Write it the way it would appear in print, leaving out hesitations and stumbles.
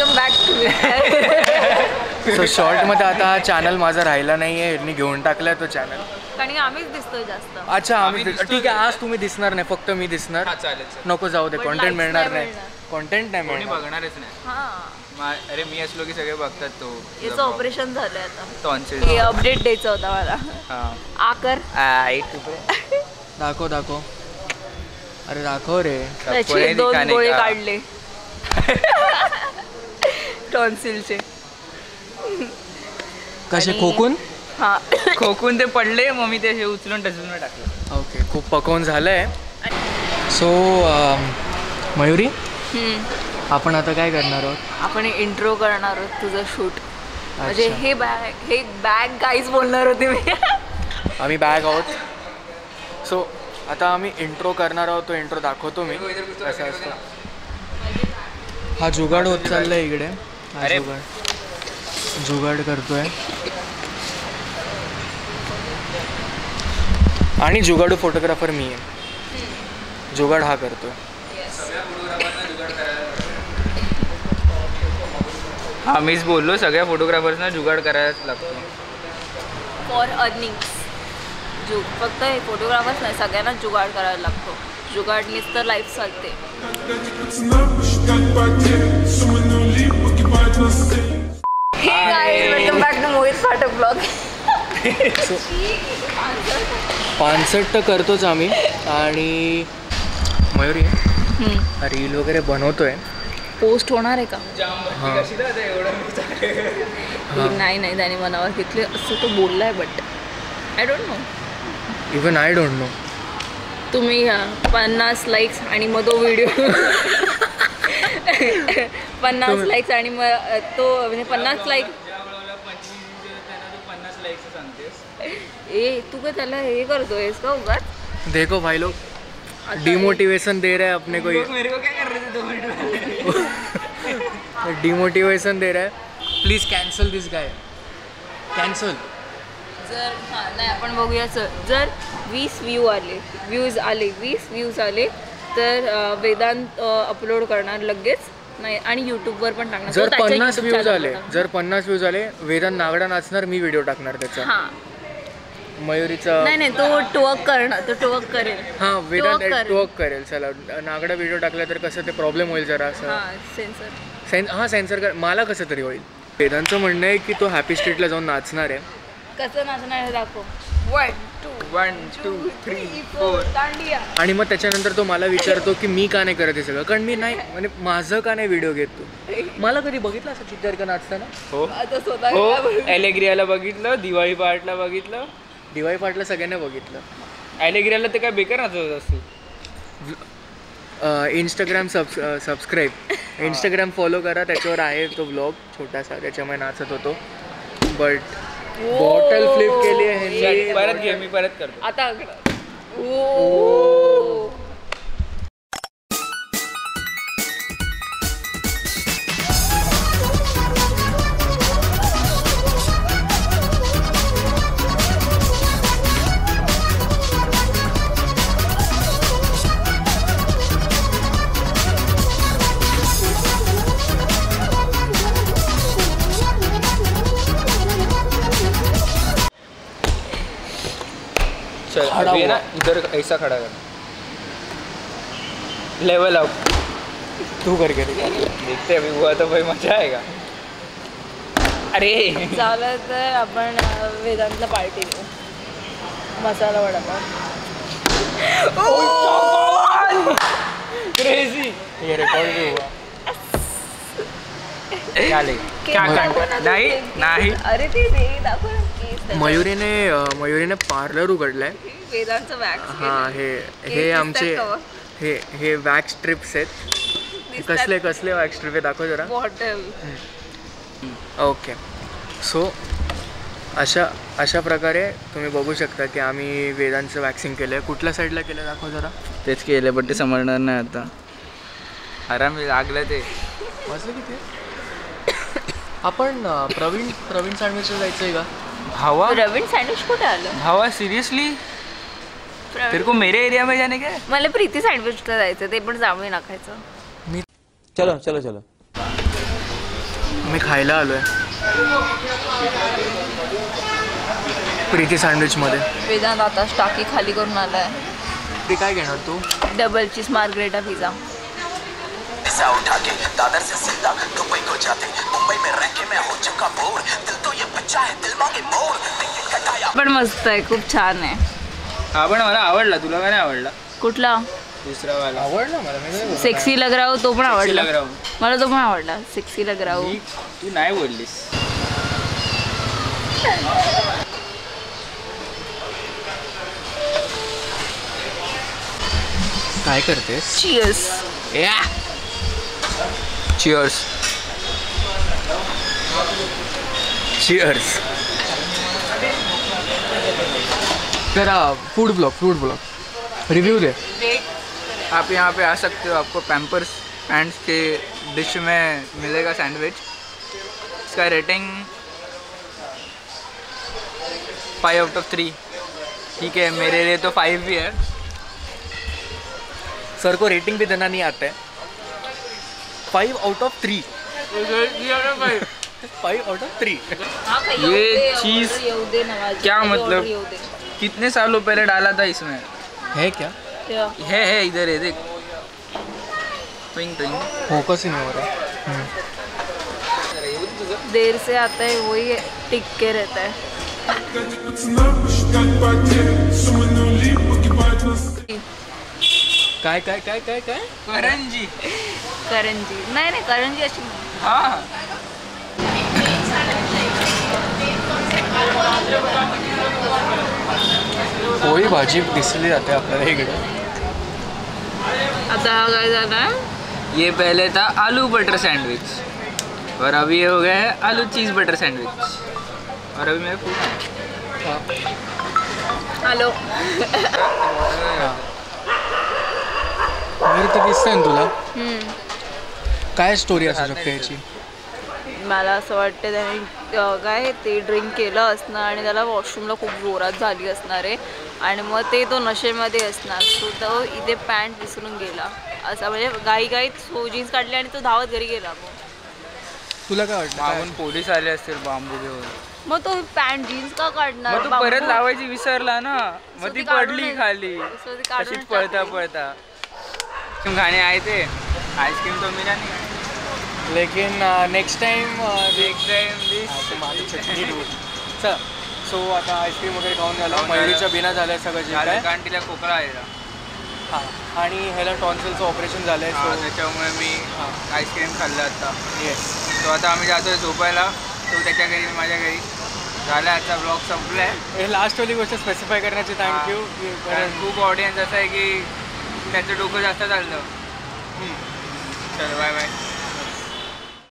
Welcome back to so शॉर्टमध्ये आता हा चॅनल माझा राहिला नाही आहे, यांनी घेऊन टाकलाय तो चॅनल. कारण आम्हीच दिसतोय जास्त. अच्छा आम्ही ठीक आहे, आज तुम्ही दिसणार नाही, फक्त मी दिसणार. नको जाऊ दे, कॉन्टेंट मिळणार नाही, कॉन्टेंट नाही मिळणार, बघणारच नाही. अरे मी असलो की सगळे बघतात. तो याचं ऑपरेशन झालंय आता, टॉन्सिल. हे अपडेट द्यायचं होता मला. आकर दाखव. अरे दाखव रे. त्याचे 2 गोळे काढले टॉन्सिलचे. कसे खोकून? हा खोकून ते पडले, मग मी ते उचलून डस्टबिनवर टाकलं. ओके, खूप पकवून झालंय. सो मयुरी, आपण आता काय करणार आहोत? आपण इंट्रो करणार आहोत तुझं शूट. म्हणजे हे बॅग गाईज बोलणार होते मी. आम्ही बॅग आहोत. सो आता आम्ही इंट्रो करणार आहोत, तो इंट्रो दाखवतो मी कसा असतो. हा जुगाड होत चाललाय इकडे. अरे जुगाड करतोय आणि जुगाडू फोटोग्राफर मी आहे. जुगाड हा करतोय. हा मीच बोललो, सगळ्या फोटोग्राफर्सना जुगाड करायलाच लागतो फॉर अर्निंग्स. फक्त हे फोटोग्राफर्स नाही, सगळ्यांना जुगाड करायला लागतो. जुगाडनीच तर लाईफ चालते. Hey guys, welcome back to Mohit Pathak blog. 65 तर करतोच आम्ही. आणि मयुरी रील वगैरे बनवतोय. पोस्ट होणार आहे का? हां नाही त्याने मनावर घेतले असं तो बोललाय, but I don't know. Even I don't know. तुम्ही 50 लाईक्स आणि मग तो व्हिडिओ 50 लाईक्स आणि मग तो म्हणजे 50 लाईक. ए तू काय त्याला हे करतोयस का उगाच? देखो भाई लोग डिमोटिवेशन दे रहे हैं अपने को. मेरे को क्या कर रहे थे 2 मिनट? डिमोटिवेशन दे रहा है. Please cancel this guy, cancel. जर नाही आपण बघूया सर, जर 20 व्ह्यूज आले तर वेदांत अपलोड करणार लगेच. नाही आणि यूट्यूबवर पण टाकणार. जर 50 व्ह्यूज आले वेदांत नागडा नाचणार, मी व्हिडिओ टाकणार त्याचा. हां मयुरीचा नाही तो टोक करणार, तो टोक करेल. हां वेदांत टोक करेल. चला नागडा व्हिडिओ टाकला तर कसं ते प्रॉब्लेम होईल जरा असं. सेन्सर कर. मला कसं तरी होईल. वेदांतचं म्हणणं आहे की तो हॅपी स्ट्रीटला जाऊन नाचणार आहे. कसं नाचणार हे दाखव. 1 2 3 4 दांडिया. आणि मग त्याच्यानंतर तो मला विचारतो की मी का नाही करत हे सगळं, कारण मी नाही म्हणजे माझं का नाही व्हिडिओ घेत तू. मला कधी बघितलं असं चित्तर का नाचताना? हो ॲलेग्रियाला बघितलं, दिवाळी पार्टला बघितलं. दिवाळी पार्टला सगळ्यांना बघितलं. ॲलेग्रियाला ते काय बेकार नाचत असतो. इंस्टाग्राम इंस्टाग्राम फॉलो करा, त्याच्यावर आहे तो व्लॉग छोटासा, त्याच्यामुळे नाचत होतो. बट बॉटल फ्लिप केली आहे. परत घे, मी परत करतो आता. ना इधर ऐसा खड़ा कर, लेवल अप. तू करके देखते अभी हुआ तो भाई मजा आएगा. अरे झालं तर आपण वेदांतला पार्टी देऊ. मसाला वडापाव. क्रेजी. ये रिकॉर्ड भी हुआ. नाही. अरे ते दाखव ना. मयुरीने पार्लर उघडलंय. वेदांतचं वॅक्स. हां हे आमचे हे वॅक्स ट्रिप्स आहेत. कसले वॅक्स ट्रिप आहे दाखव जरा. बॉटल. ओके. सो अशा प्रकारे तुम्ही बघू शकता की आम्ही वेदांचं वॅक्सिंग केलं आहे. कुठल्या साईडला केलं दाखव जरा. तेच केलं बट ते समजणार नाही आता. आराम लागलं ते. वाचलं की ते. आपण प्रवीण सँडविचला जायचं आहे का? भावा प्रवीण सँडविच कुठे आलं? भावा सिरियसली तेरे को मेरे एरिया में जाने का? मला प्रीती सँडविचला जायचं, ते पण जांभळी नाकायचं. चलो चलो चलो. आम्ही खायला आलोय प्रीती सँडविचमध्ये. वेदांत आता टाकी खाली करून आलाय. ते काय घेणार तू? डबल चीज मार्गरेटा पिझ्झा. उठा के दादर से सीधा दुबई को जाते मुंबई में रह के मैं हो चुका बोर दिल तो ये बच्चा है दिल मांगे मोर टिकट कटाया. पण मस्त आहे, खूप छान आहे. हा पण मला आवडला. तुला काय नाही आवडला? कुठला? दुसरा वाला आवडला मला. सेक्सी लग रहा हो तो पण आवडला. लग रहा हूं. मला तो पण आवडला. सेक्सी लग रहा हो. तू नाही बोललीस. काय करतेस? चीयर्स. चिअर्स. चीयर्स. जरा फूड ब्लॉग रिव्यू दे. आप यहाँ पे आ सकते हो. आपको पैम्पर्स एंड्स के डिश में मिलेगा सैंडविच. इसका रेटिंग 5 आउट ऑफ 3. ठीक है, मेरे लिए तो 5 भी है. सर को रेटिंग भी देना नहीं आता है. 5 आउट ऑफ 3. 5 out of 3. ये चीज़ क्या मतलब? कितने सालों पहले डाला था इसमें? है क्या? है इधर है देख. ट्विंग ट्विंग. फोकस ही नहीं हो रहा. देर से आता है वही टिक के रहता है. काय करंजी. करंजी नाही करंजी अशी नाही. हाँ. पोळी भाजी दिसली जाते आपल्याला इकडे. आता हा काय झाला आहे? ये पहले था आलू बटर सैंडविच और अभी ये हो गया है आलू चीज़ बटर सैंडविच. और अभी मेरे फूड हॅलो. बाहेर तर दिसतंय ना तुला. काय स्टोरी असू शकते याची? मला असं वाटतं त्याने काय ते ड्रिंक केलं असणार आणि त्याला वॉशरूमला खूप जोरात झाली असणार आहे आणि मग ते तो नशेमध्ये असणार. सो तो इथे पॅन्ट विसरून गेला असा म्हणजे घाईत जीन्स काढली आणि तो धावत घरी गेला. मग तुला काय वाटतं? मागून पोलीस आले असतील बांबू घेऊन. मग तो पॅन्ट जीन्स का काढणार? मग तू परत लावायची विसरला ना. So मग ती ती काढून पडली नाही. खाली. So ती काढून तशीच पळता टाकली. पळता. तुम खाने आए थे. आइसक्रीम तो मिला नहीं. लेकिन नेक्स्ट टाइम नेक्स्ट टाइम माझी चटणी दूध. चल. सो आता आईस्क्रीम वगैरे खाऊन झालं. मयुरीच्या बिना झालं सगळं जे काय. कारण तिला खोकला आलेला. हां. आणि ह्याला टॉन्सिलचं ऑपरेशन झालं आहे. सो त्याच्यामुळे मी आईस्क्रीम खाल्लं आता. येस. तो आता आम्ही जातोय झोपायला. तो त्याच्या घरी, मी माझ्या घरी. झाला आजचा ब्लॉग संपलाय. हे लास्टवाली गोष्ट स्पेसिफाय करण्याची थँक्यू. कारण खूप ऑडियन्स असं आहे की त्याचं डोकं जास्त चालतं. चल बाय बाय.